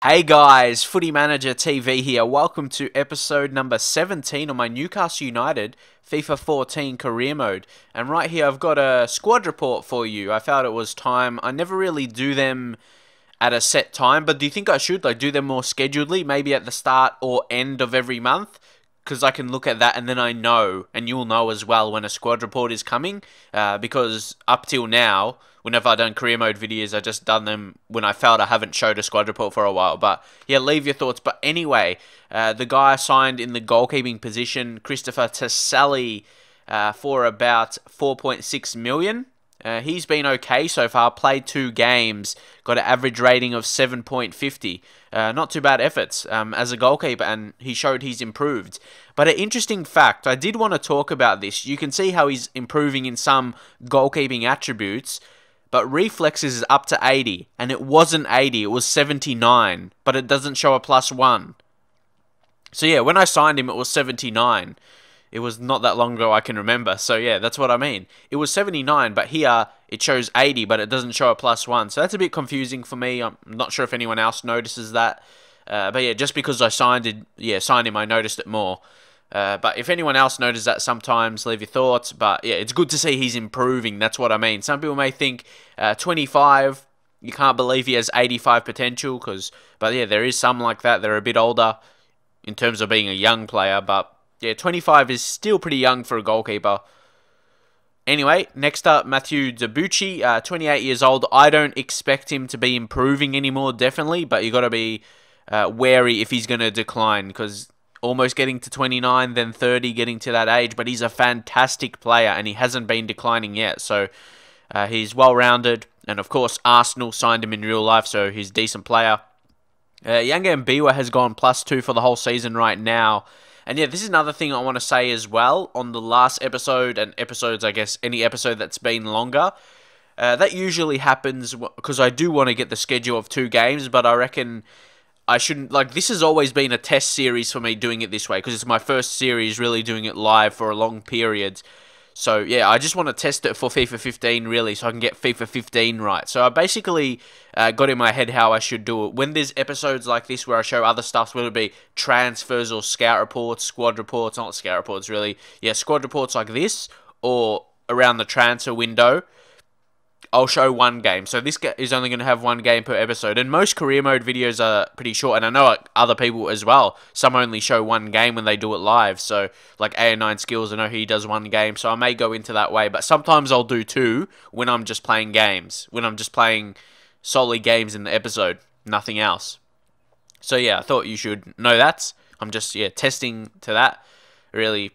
Hey guys, Footy Manager TV here. Welcome to episode number 17 on my Newcastle United FIFA 14 career mode. And right here I've got a squad report for you. I felt it was time. I never really do them at a set time, but do you think I should do them more scheduledly, maybe at the start or end of every month? Because I can look at that and then I know, and you'll know as well when a squad report is coming, because up till now, whenever I've done career mode videos, I've just done them when I felt I haven't showed a squad report for a while. But yeah, leave your thoughts. But anyway, the guy signed in the goalkeeping position, Christopher Tassali, for about 4.6 million. He's been okay so far, played 2 games, got an average rating of 7.50. Not too bad efforts as a goalkeeper, and he showed he's improved. But an interesting fact, I did want to talk about this. You can see how he's improving in some goalkeeping attributes, but reflexes is up to 80, and it wasn't 80, it was 79, but it doesn't show a +1. So yeah, when I signed him, it was 79. It was not that long ago I can remember. So yeah, that's what I mean. It was 79, but here it shows 80, but it doesn't show a +1. So that's a bit confusing for me. I'm not sure if anyone else notices that. But yeah, just because I signed him, I noticed it more. But if anyone else notices that sometimes, leave your thoughts. But yeah, it's good to see he's improving. That's what I mean. Some people may think 25, you can't believe he has 85 potential. But yeah, there is some like that. They're a bit older in terms of being a young player, but yeah, 25 is still pretty young for a goalkeeper. Anyway, next up, Matthew Debuchy, 28 years old. I don't expect him to be improving anymore, definitely, but you got to be wary if he's going to decline, because almost getting to 29, then 30, getting to that age, but he's a fantastic player, and he hasn't been declining yet, so he's well-rounded, and of course, Arsenal signed him in real life, so he's a decent player. Yanga Mbiwa has gone +2 for the whole season right now. And yeah, this is another thing I want to say as well. On the last episode, and episodes, I guess, any episode that's been longer, that usually happens because I do want to get the schedule of 2 games, but I reckon I shouldn't, this has always been a test series for me doing it this way, because it's my first series really doing it live for a long period. So yeah, I just want to test it for FIFA 15 really, so I can get FIFA 15 right. So I basically got in my head how I should do it. When there's episodes like this where I show other stuff, whether it be transfers or scout reports, squad reports, not scout reports really, yeah, squad reports like this, or around the transfer window, I'll show 1 game. So this is only going to have 1 game per episode. And most career mode videos are pretty short. And I know other people as well. Some only show 1 game when they do it live. So like A9 Skills, I know he does 1 game. So I may go into that way. But sometimes I'll do 2 when I'm just playing games. When I'm just playing solely games in the episode. Nothing else. So yeah, I thought you should know that. I'm just, testing to that. Really,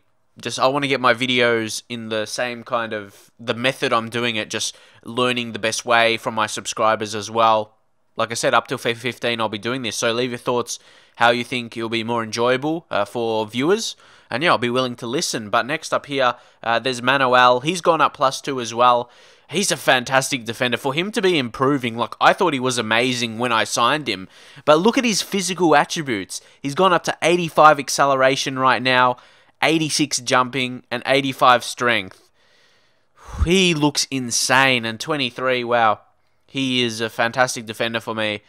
I want to get my videos in the same kind of, the method I'm doing it, just learning the best way from my subscribers as well. Like I said, up till FIFA 15 I'll be doing this, so leave your thoughts how you think it'll be more enjoyable for viewers, and yeah, I'll be willing to listen. But next up here, there's Manuel. He's gone up +2 as well. He's a fantastic defender. For him to be improving, I thought he was amazing when I signed him, but look at his physical attributes. He's gone up to 85 acceleration right now, 86 jumping, and 85 strength. He looks insane, and 23, wow. He is a fantastic defender for me.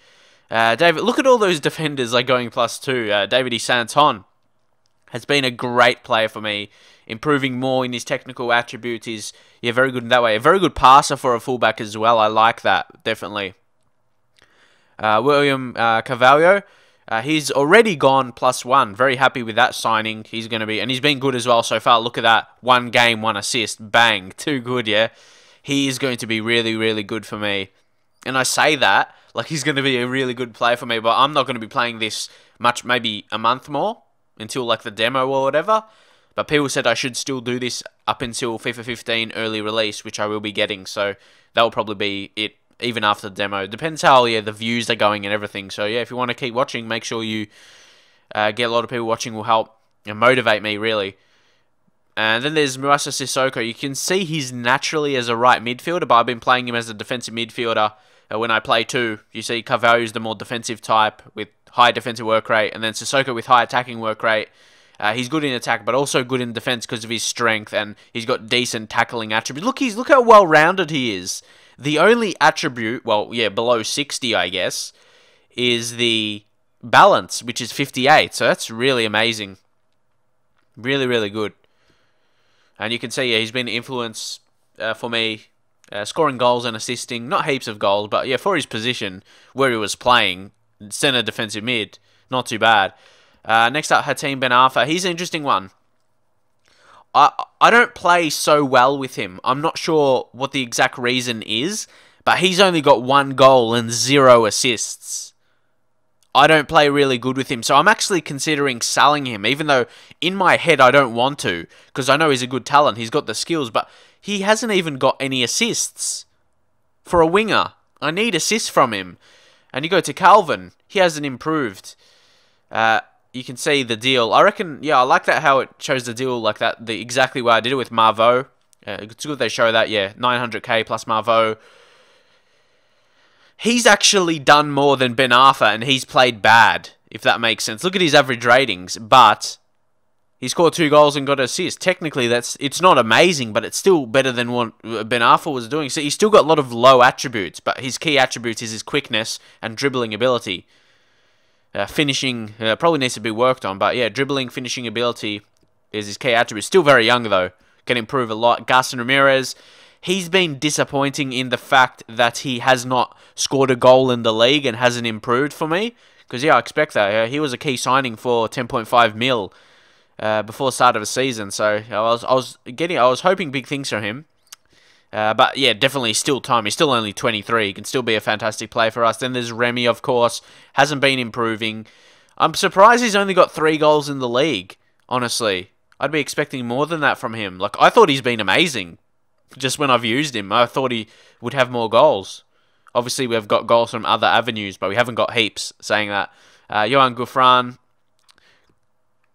David, look at all those defenders going +2. David Santon has been a great player for me, improving more in his technical attributes. He's very good in that way. A very good passer for a fullback as well. I like that, definitely. William Carvalho. He's already gone +1. Very happy with that signing. He's going to be, and he's been good as well so far. Look at that. 1 game, 1 assist. Bang. Too good, yeah. He is going to be really, really good for me. And I say that, he's going to be a really good player for me, but I'm not going to be playing this much, maybe a month more, until the demo or whatever. But people said I should still do this up until FIFA 15 early release, which I will be getting. So that will probably be it. Even after the demo. Depends how the views are going and everything. So yeah, if you want to keep watching, make sure you get a lot of people watching. Will help and motivate me, really. And then there's Muasa Sissoko. You can see he's naturally as a right midfielder, but I've been playing him as a defensive midfielder. When I play 2, you see Carvalho's the more defensive type with high defensive work rate, and then Sissoko with high attacking work rate. He's good in attack, but also good in defense because of his strength, and he's got decent tackling attributes. Look how well-rounded he is. The only attribute, well, yeah, below 60, I guess, is the balance, which is 58. So that's really amazing. Really, really good. And you can see, yeah, he's been an influence for me, scoring goals and assisting. Not heaps of goals, but yeah, for his position where he was playing, centre defensive mid, not too bad. Next up, Hatem Ben Arfa. He's an interesting one. I don't play so well with him. I'm not sure what the exact reason is, but he's only got 1 goal and 0 assists. I don't play really good with him, so I'm actually considering selling him, even though in my head I don't want to, because I know he's a good talent, he's got the skills, but he hasn't even got any assists. For a winger, I need assists from him. And you go to Calvin, he hasn't improved. You can see the deal. I reckon, yeah, I like that how it shows the deal like that, the exactly why I did it with Marvo. It's good they show that, yeah, 900k plus Marvo. He's actually done more than Ben Arfa, and he's played bad, if that makes sense. Look at his average ratings, but he scored 2 goals and got an assist. Technically, it's not amazing, but it's still better than what Ben Arfa was doing. So he's still got a lot of low attributes, but his key attributes is his quickness and dribbling ability. Finishing probably needs to be worked on, but yeah, dribbling, finishing ability is his key attribute. Still very young, though. Can improve a lot. Gaston Ramirez, he's been disappointing in the fact that he has not scored a goal in the league and hasn't improved for me. Because, yeah, I expect that. He was a key signing for 10.5 mil before the start of the season. So I was hoping big things from him. But yeah, definitely still time. He's still only 23. He can still be a fantastic player for us. Then there's Remy, of course. Hasn't been improving. I'm surprised he's only got 3 goals in the league, honestly. I'd be expecting more than that from him. Like, I thought he's been amazing. Just when I've used him, I thought he would have more goals. Obviously, we've got goals from other avenues, but we haven't got heaps saying that. Johan Gouffran,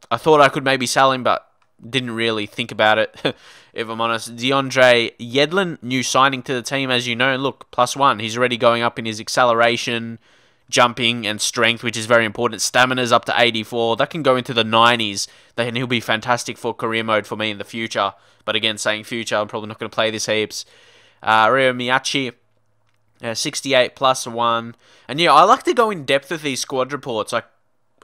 I thought I could maybe sell him, but didn't really think about it, if I'm honest. DeAndre Yedlin, new signing to the team, as you know. Look, +1. He's already going up in his acceleration, jumping, and strength, which is very important. Stamina's up to 84. That can go into the 90s. Then he'll be fantastic for career mode for me in the future. But again, saying future, I'm probably not going to play this heaps. Ryo Miyachi, 68 +1. And yeah, I like to go in depth with these squad reports. Like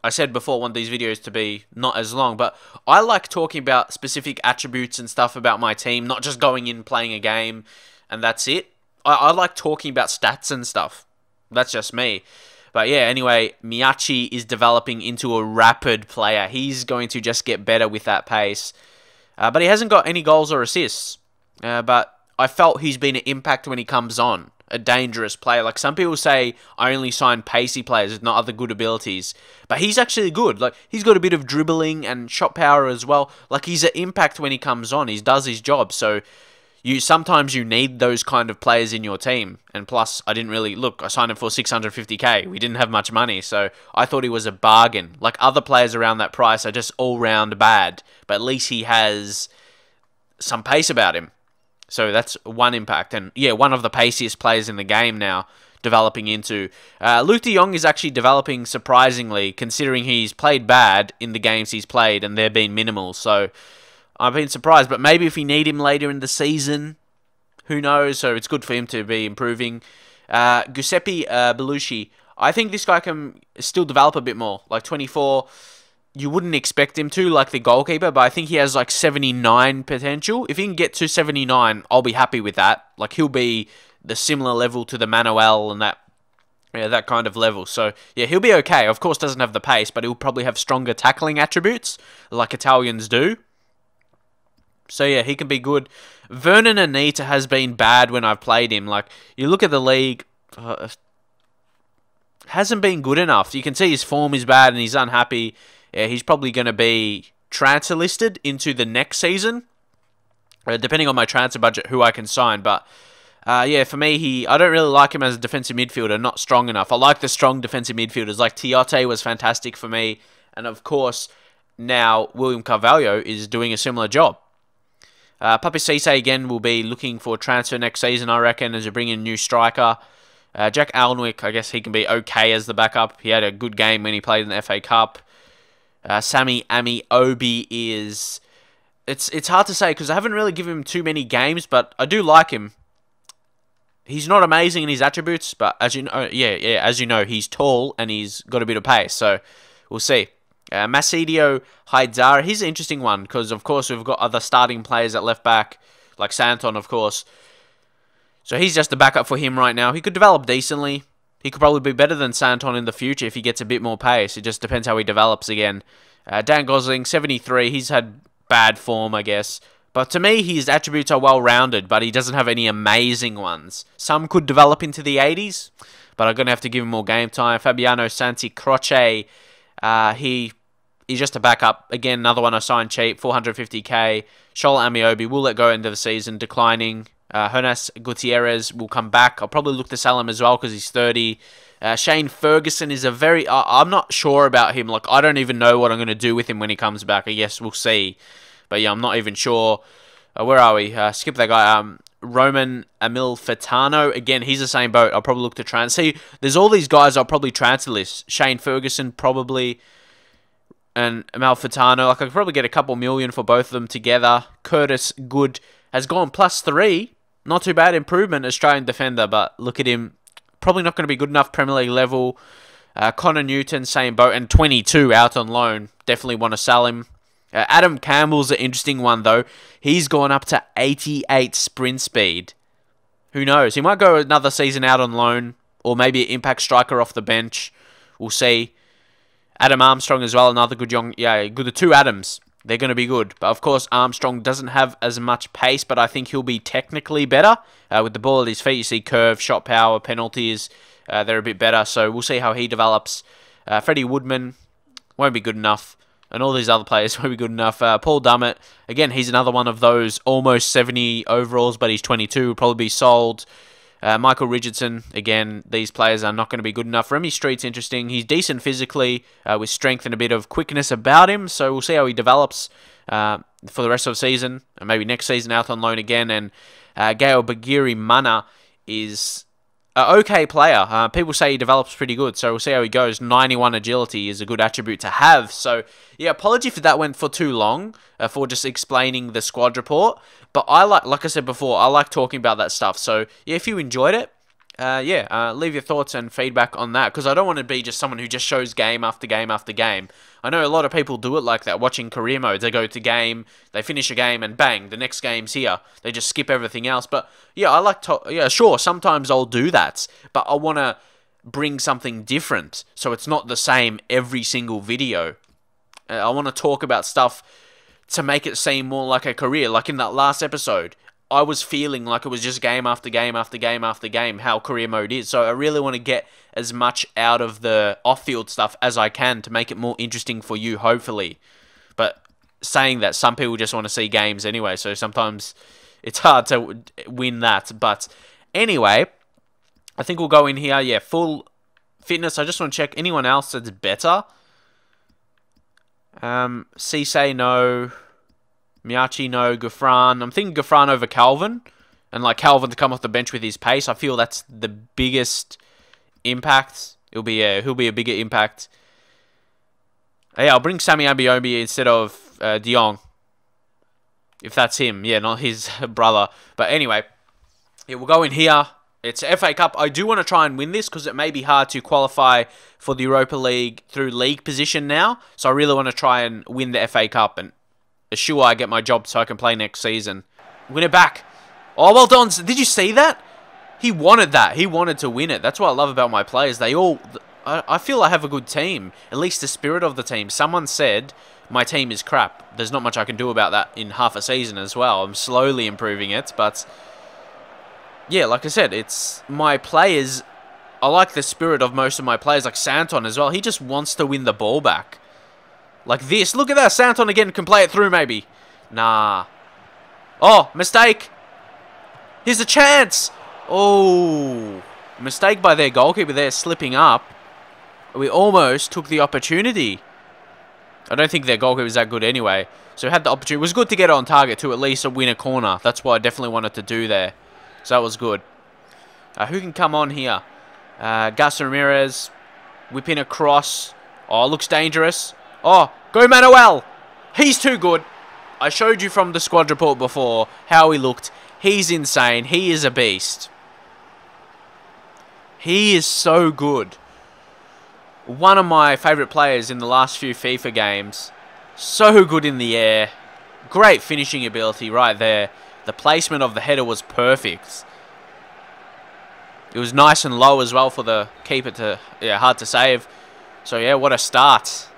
I said before, I want these videos to be not as long, but I like talking about specific attributes and stuff about my team, not just going in, playing a game, and that's it. I like talking about stats and stuff. That's just me. But yeah, anyway, Miyachi is developing into a rapid player. He's going to just get better with that pace. But he hasn't got any goals or assists. But I felt he's been an impact when he comes on. A dangerous player. Like, some people say I only sign pacey players with not other good abilities. But he's actually good. Like, he's got a bit of dribbling and shot power as well. Like, he's an impact when he comes on. He does his job. So sometimes you need those kind of players in your team. And plus, I didn't really... Look, I signed him for 650k. We didn't have much money, so I thought he was a bargain. Like, other players around that price are just all-round bad. But at least he has some pace about him. So that's one impact. And yeah, one of the paciest players in the game now, developing into. Luke de Jong is actually developing surprisingly, considering he's played bad in the games he's played, and they've been minimal. So I've been surprised. But maybe if we need him later in the season, who knows? So it's good for him to be improving. Giuseppe Belushi, I think this guy can still develop a bit more. Like 24... You wouldn't expect him to, like the goalkeeper, but I think he has like 79 potential. If he can get to 79, I'll be happy with that. Like, he'll be the similar level to the Manuel and that kind of level. So, yeah, he'll be okay. Of course, doesn't have the pace, but he'll probably have stronger tackling attributes, like Italians do. So, yeah, he can be good. Vernon Anita has been bad when I've played him. Like, you look at the league... hasn't been good enough. You can see his form is bad and he's unhappy. Yeah, he's probably going to be transfer listed into the next season, depending on my transfer budget, who I can sign. But yeah, for me, I don't really like him as a defensive midfielder, not strong enough. I like the strong defensive midfielders, like Tiote was fantastic for me. And of course, now William Carvalho is doing a similar job. Papi Cisse, again, will be looking for a transfer next season, I reckon, as we bring in a new striker. Jack Alnwick, I guess he can be okay as the backup. He had a good game when he played in the FA Cup. Sammy Ami Obi is... It's hard to say because I haven't really given him too many games, but I do like him. He's not amazing in his attributes, but as you know, as you know, he's tall and he's got a bit of pace. So we'll see. Macedo Haidara, he's an interesting one because, of course, we've got other starting players at left back, like Santon, of course. So he's just a backup for him right now. He could develop decently. He could probably be better than Santon in the future if he gets a bit more pace. It just depends how he develops again. Dan Gosling, 73. He's had bad form, I guess. But to me, his attributes are well-rounded, but he doesn't have any amazing ones. Some could develop into the 80s, but I'm going to have to give him more game time. Fabiano Santi Croce, he's just a backup. Again, another one I signed cheap, 450k. Shola Amiobi will let go into the season, declining. Jonas Gutierrez will come back. I'll probably look to sell him as well because he's 30. Shane Ferguson is a very... I'm not sure about him. Like, I don't even know what I'm going to do with him when he comes back. I guess we'll see. But yeah, I'm not even sure. Where are we? Skip that guy. Roman Emil Fetano. Again, he's the same boat. I'll probably look to transfer. See, there's all these guys I'll probably transfer list. Shane Ferguson, probably. And Emil Fetano. Like, I could probably get a couple million for both of them together. Curtis Good has gone +3. Not too bad improvement, Australian defender. But look at him. Probably not going to be good enough Premier League level. Connor Newton, same boat. And 22 out on loan. Definitely want to sell him. Adam Campbell's an interesting one, though. He's gone up to 88 sprint speed. Who knows? He might go another season out on loan, or maybe an impact striker off the bench. We'll see. Adam Armstrong as well, another good young... Yeah, good. The two Adams, they're going to be good. But, of course, Armstrong doesn't have as much pace, but I think he'll be technically better. With the ball at his feet, you see curve, shot power, penalties. They're a bit better, so we'll see how he develops. Freddie Woodman won't be good enough. And all these other players won't be good enough. Paul Dummett, again, he's another one of those almost 70 overalls, but he's 22, will probably be sold. Michael Richardson, again, these players are not going to be good enough. Remy Street's interesting. He's decent physically, with strength and a bit of quickness about him, so we'll see how he develops for the rest of the season, and maybe next season out on loan again. And Gail Bagiri Mana is... okay player. People say he develops pretty good, so we'll see how he goes. 91 agility is a good attribute to have. So, yeah, apology if that went for too long, for just explaining the squad report. But I like I said before, I like talking about that stuff. So, yeah, if you enjoyed it, leave your thoughts and feedback on that, because I don't want to be just someone who just shows game after game after game. I know a lot of people do it like that, watching career modes. They go to game, they finish a game, and bang, the next game's here. They just skip everything else. But yeah, I like to... Yeah, sure, sometimes I'll do that, but I want to bring something different, so it's not the same every single video. I want to talk about stuff to make it seem more like a career. Like in that last episode, I was feeling like it was just game after game after game after game, how career mode is. So I really want to get as much out of the off-field stuff as I can to make it more interesting for you, hopefully. But saying that, some people just want to see games anyway, so sometimes it's hard to win that. But anyway, I think we'll go in here. Yeah, full fitness. I just want to check anyone else that's better. Cisse, no. Miyachi, no. Gufran. I'm thinking Gufran over Calvin. And like Calvin to come off the bench with his pace. I feel that's the biggest impact. He'll be a bigger impact. Yeah, I'll bring Sammy Abiobi instead of De Jong. If that's him. Yeah, not his brother. But anyway, yeah, we'll go in here. It's FA Cup. I do want to try and win this because it may be hard to qualify for the Europa League through league position now. So I really want to try and win the FA Cup and assure I get my job so I can play next season. Win it back. Oh, well done. Did you see that? He wanted that. He wanted to win it. That's what I love about my players. They all... I feel I have a good team. At least the spirit of the team. Someone said my team is crap. There's not much I can do about that in half a season as well. I'm slowly improving it, but... yeah, like I said, it's my players. I like the spirit of most of my players, like Santon as well. He just wants to win the ball back. Like this. Look at that. Santon again can play it through maybe. Nah. Oh, mistake. Here's a chance. Oh. Mistake by their goalkeeper there, slipping up. We almost took the opportunity. I don't think their goalkeeper is that good anyway. So we had the opportunity. It was good to get on target to at least win a corner. That's what I definitely wanted to do there. So that was good. Who can come on here? Gus Ramirez. Whipping across. Oh, looks dangerous. Oh, go Manuel. He's too good. I showed you from the squad report before how he looked. He's insane. He is a beast. He is so good. One of my favourite players in the last few FIFA games. So good in the air. Great finishing ability right there. The placement of the header was perfect. It was nice and low as well for the keeper to... Yeah, hard to save. So yeah, what a start.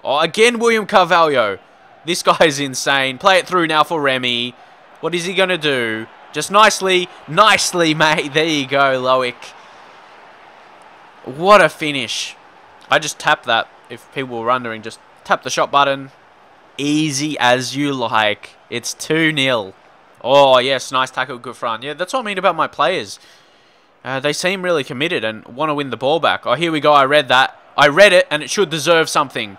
Oh, again, William Carvalho. This guy is insane. Play it through now for Remy. What is he going to do? Just nicely, mate. There you go, Loic. What a finish. I just tapped that. If people were wondering, just tap the shot button. Easy as you like. It's 2-0. Oh, yes, nice tackle, Gouffran. Yeah, that's what I mean about my players. They seem really committed and want to win the ball back. Oh, here we go. I read that. I read it, and it should deserve something.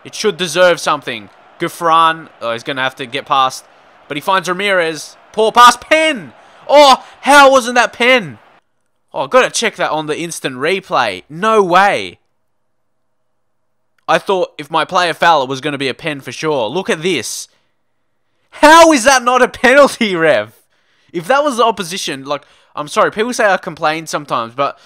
It should deserve something. Gouffran. Oh, he's going to have to get past. But he finds Ramirez. Poor pass. Pen. Oh, how wasn't that pen? Oh, I've got to check that on the instant replay. No way. I thought if my player fell, it was going to be a pen for sure. Look at this. How is that not a penalty, Rev? If that was the opposition, like, I'm sorry, people say I complain sometimes, but,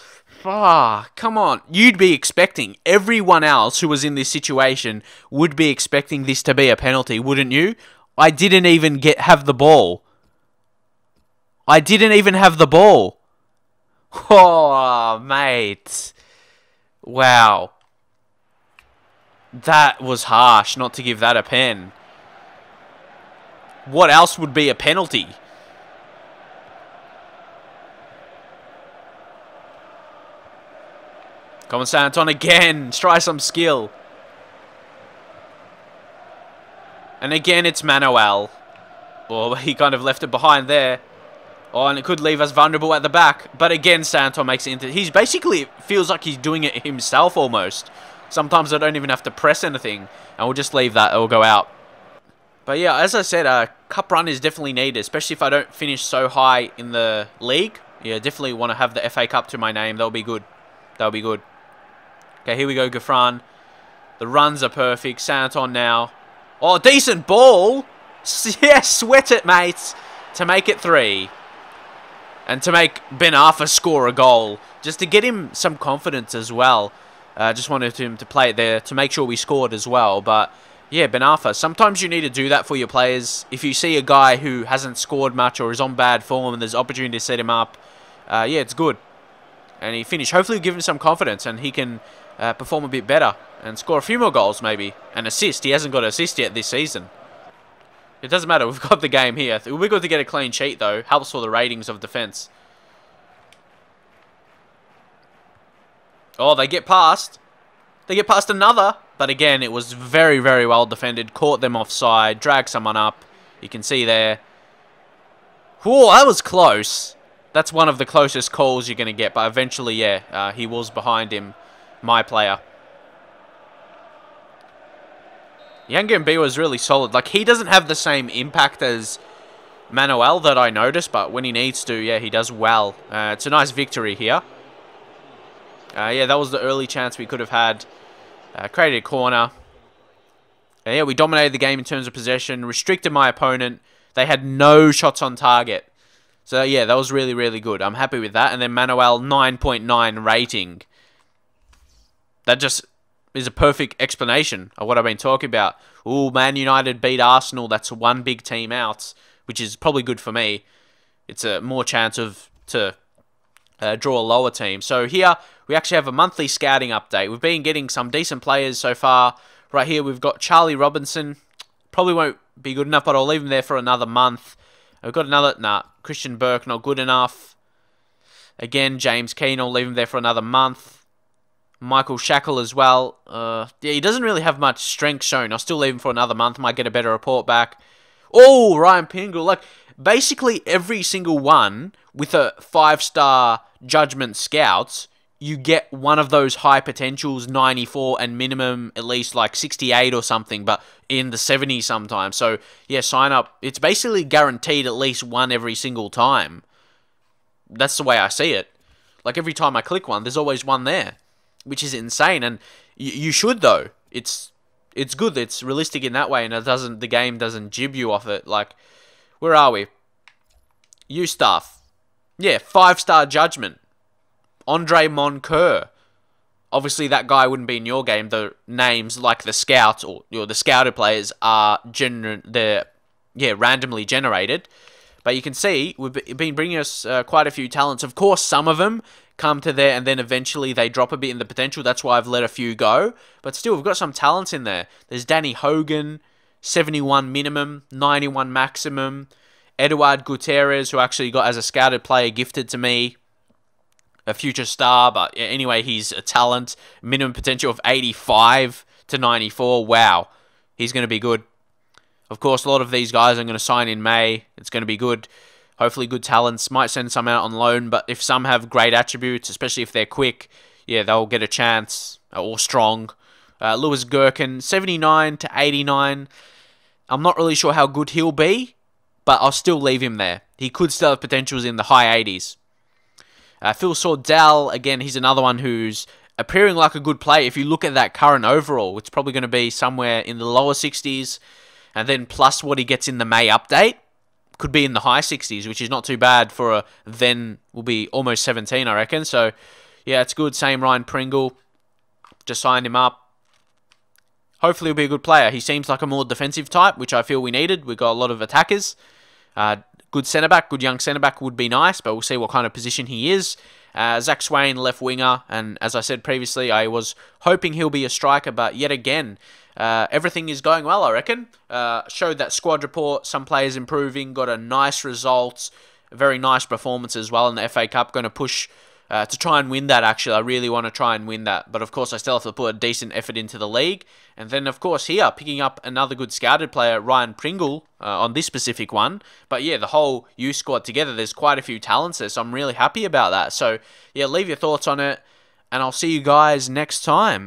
come on. You'd be expecting, everyone else who was in this situation would be expecting this to be a penalty, wouldn't you? I didn't even have the ball. I didn't even have the ball. Oh, mate. Wow. That was harsh not to give that a pen. What else would be a penalty? Come on, Santon again. Try some skill. And again, it's Manuel. Oh, he kind of left it behind there. Oh, and it could leave us vulnerable at the back. But again, Santon makes it into... He's basically... feels like he's doing it himself almost. Sometimes I don't even have to press anything. And we'll just leave that. It will go out. But yeah, as I said, a cup run is definitely needed. Especially if I don't finish so high in the league. Yeah, definitely want to have the FA Cup to my name. That'll be good. That'll be good. Okay, here we go, Gouffran. The runs are perfect. Santon now. Oh, decent ball. Yeah, sweat it, mates. To make it 3. And to make Ben Arfa score a goal. Just to get him some confidence as well. Just wanted him to play it there to make sure we scored as well. But, yeah, Ben Arfa, sometimes you need to do that for your players. If you see a guy who hasn't scored much or is on bad form and there's opportunity to set him up, yeah, it's good. And he finished. Hopefully give him some confidence and he can perform a bit better. And score a few more goals, maybe. And assist. He hasn't got an assist yet this season. It doesn't matter. We've got the game here. It would be good to get a clean sheet, though. Helps for the ratings of defense. Oh, they get past. They get past another. But again, it was very, very well defended. Caught them offside. Dragged someone up. You can see there. Whoa, that was close. That's one of the closest calls you're going to get. But eventually, yeah, he was behind him. My player. Yangambi was really solid. Like, he doesn't have the same impact as Manuel that I noticed, but when he needs to, yeah, he does well. It's a nice victory here. Yeah, that was the early chance we could have had. Created a corner. Yeah, we dominated the game in terms of possession. Restricted my opponent. They had no shots on target. So, yeah, that was really, really good. I'm happy with that. And then Manuel, 9.9 rating. That just... is a perfect explanation of what I've been talking about. Ooh, Man United beat Arsenal. That's one big team out, which is probably good for me. It's a more chance to draw a lower team. So here, we actually have a monthly scouting update. We've been getting some decent players so far. Right here, we've got Charlie Robinson. Probably won't be good enough, but I'll leave him there for another month. We've got another... Christian Burke, not good enough. Again, James Keane, I'll leave him there for another month. Michael Shackle as well. Yeah, he doesn't really have much strength shown. I'll still leave him for another month. Might get a better report back. Oh, Ryan Pingle. Like, basically every single one with a 5-star judgment scouts, you get one of those high potentials, 94 and minimum at least like 68 or something, but in the 70s sometimes. So, yeah, sign up. It's basically guaranteed at least one every single time. That's the way I see it. Like, every time I click one, there's always one there. Which is insane, and you should though. It's good. It's realistic in that way, and the game doesn't jib you off it. Like, where are we? You stuff, yeah, 5-star judgment. Andre Moncoeur. Obviously, that guy wouldn't be in your game. The names like the scouts or the scouted players are randomly generated. But you can see we've been bringing us quite a few talents. Of course, some of them come to there and then eventually they drop a bit in the potential. That's why I've let a few go. But still, we've got some talents in there. There's Danny Hogan, 71 minimum, 91 maximum. Eduard Gutierrez, who actually got as a scouted player gifted to me. A future star, but anyway, he's a talent. Minimum potential of 85 to 94. Wow, he's going to be good. Of course, a lot of these guys I'm going to sign in May. It's going to be good. Hopefully good talents. Might send some out on loan, but if some have great attributes, especially if they're quick, yeah, they'll get a chance. Or strong. Lewis Gherkin, 79 to 89. I'm not really sure how good he'll be, but I'll still leave him there. He could still have potentials in the high 80s. Phil Sordell, again, he's another one who's appearing like a good player. If you look at that current overall, it's probably going to be somewhere in the lower 60s. And then plus what he gets in the May update, could be in the high 60s, which is not too bad for a then will be almost 17, I reckon. So, yeah, it's good. Same Ryan Pringle. Just signed him up. Hopefully he'll be a good player. He seems like a more defensive type, which I feel we needed. We've got a lot of attackers. Good centre-back, good young centre-back would be nice, but we'll see what kind of position he is. Zach Swain, left winger, and as I said previously, I was hoping he'll be a striker, but yet again, everything is going well, I reckon. Showed that squad report, some players improving, got a nice result, a very nice performance as well in the FA Cup. Going to push to try and win that, actually. I really want to try and win that, but of course I still have to put a decent effort into the league. And then, of course, here, picking up another good scouted player, Ryan Pringle, on this specific one. But yeah, the whole U squad together, there's quite a few talents there, so I'm really happy about that. So yeah, leave your thoughts on it, and I'll see you guys next time.